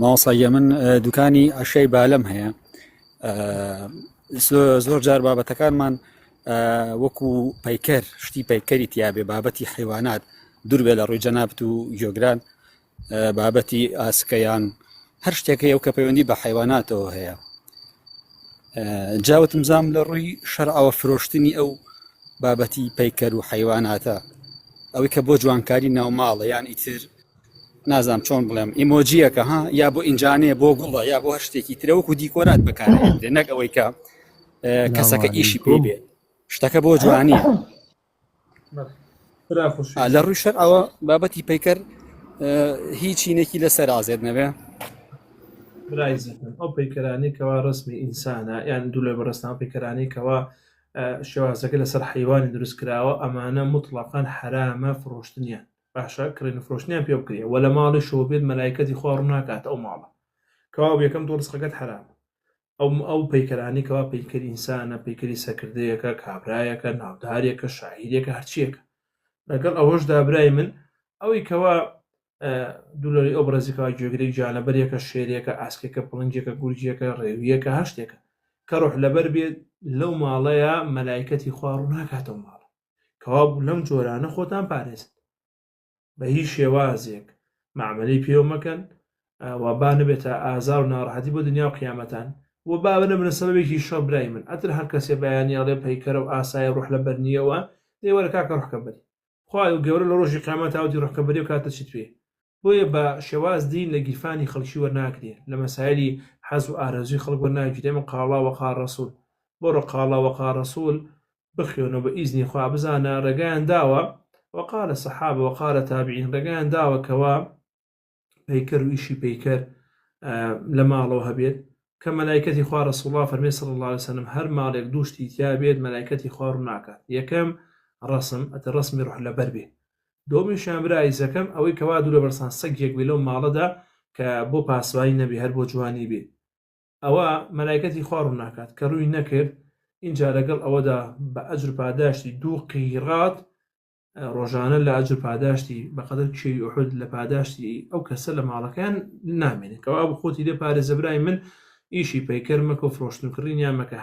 ماوەساییە من دوکانی عەشەی بالەم هەیە. زۆر جار بابەتەکانمان وەکو پەیکەر شتی پەیکەری تیابێ بابەتی حیوانات دوور بێ لە ڕووی جەنابەت و گوێگران، بابەتی ئاسکەیان هەر شتێکە ئەو کە پەیوەندی بە حیواناتەوە هەیە. جاوتم زام لە ڕووی شەرعەوە فرۆشتنی ئەو بابەتی پەیکەر و حیواناتە، ئەوەی کە بۆ جوانکاری ناوماڵە یان ئیتر نازام چۆن بڵێم ئیمۆجیەکە ها یا بۆ ئینجانەیە بۆ گوڵە یا بۆ هەر شتێکی ترە وەکو دیکۆرات بەکارێنرێ، نەک ئەوەی کە کەسەکە ئیشی پێ بێ، شتەکە بۆ جوانیە. لە ڕووی شەرعەوە بابەتی پەیکەر هیچ شینێکی لەسەر ئازێت نەبێ. برایزەکەم ئەو پەیکەرانی کەوا ڕسمی ئینسانە یان دوو لە بەڕستان پەیکەرانی کەوا شێوازەکە لەسەر حیوانی دروست کراوە، ئەمانە مطلقاً حرامە فرۆشتنیان، باشە کڕین فرۆشتنیان پێ بکرێ وە لە ماڵی شەوە بێت مەلایکەتی خوا ڕوو ناکات ئەو ماڵە کەوا یەکەم دۆ ڕزقەکەت حرامە. ئەو پەیکەرانی کەوا پەیکەری ئینسانە، پەیکەری سەکردەیەکە، کابرایەکە، ناودارێکە، شاعیرێکە، هەرچیەکە، لەگەڵ ئەوەشدا برای من ئەوەی کەوا دوولەری ئەو بەڕێزیکەوە گوێگرەی جانەبەرێکە، شێرێکە، ئاسکێکە، پڵنجێکە، گورجیەکە، ڕێویەکە، هەر شتێکە کە ڕۆح لەبەر بێت لەو ماڵەیە مەلایکەتی خوا ڕوو ناکاتەوە ماڵە، کەوا لەم جۆرانە خۆتان پارێزن بە هیچ شێوازێک معاملەی پێوە مەکەن و با نبێتە ئازار و ناڕەحەتی بۆ دنیا و قیامەتان و با بنە سەبەبێکی شەڕ برای من. ئەتر هەر کەسێ بەیانیاڵێ پەیکەرە و ئاسایە ڕوح لەبەر نییەوە دەیوەرە کاکە ڕوحکەبەری خوا گەورە لە ڕۆژی قیامەت هاوتی ڕوحکەبەری و کاتە چیت پێ. بۆیە بە شێواز دین لە گیرفانی خەڵکی وەرناگرێ، لە مەسایلی حەز و ئارەزوی خەڵک وەرناگیرێ. ئێمە قاڵا وەقال ڕەسوول بۆڕە قاڵا وەقال ڕەسوول بخوێنەوە بە ئیزنی خوا بزانە ڕێگایان داوە وەقالە سەحابە وەقالە تابعین ڕێگایان داوە کەوا پەیکەر و ئیشی پەیکەر لە ماڵەوە هەبێت کە مەلایکەتی خوا ڕەسوڵڵا فەرمێ صلی الله علیه وسلم هەر ماڵێک دووشتی تیا بێت مەلایکەتی خوا ڕوو ناکات. یەکەم ڕەسم ئەتە ڕەسمی ڕوح لەبەر بێ، دومیشیان برایزەکەم ئەوەی کەوا دوو لە بەرسان سەگێک بێ لەو ماڵەدا کە بۆ پاسوایی نەبێ هەر بۆ جوانی بێ، ئەوە مەلایکەتی خوا ڕوو ناکات کە ڕووی نەکرد. اینجا لەگەڵ ئەوەدا بە ئەجر پاداشتی 2 قیرات ڕۆژانە لە ئەجر پاداشتی بەقەدر کێوی ئوحود لە پاداشتی ئەو کەسە لە ماڵەکان نامێنێت، کەوا بە خۆتی لێ پارێزە برای من ئیشی پەیکەر مەکە و فرۆشتنکردنیان مەکە.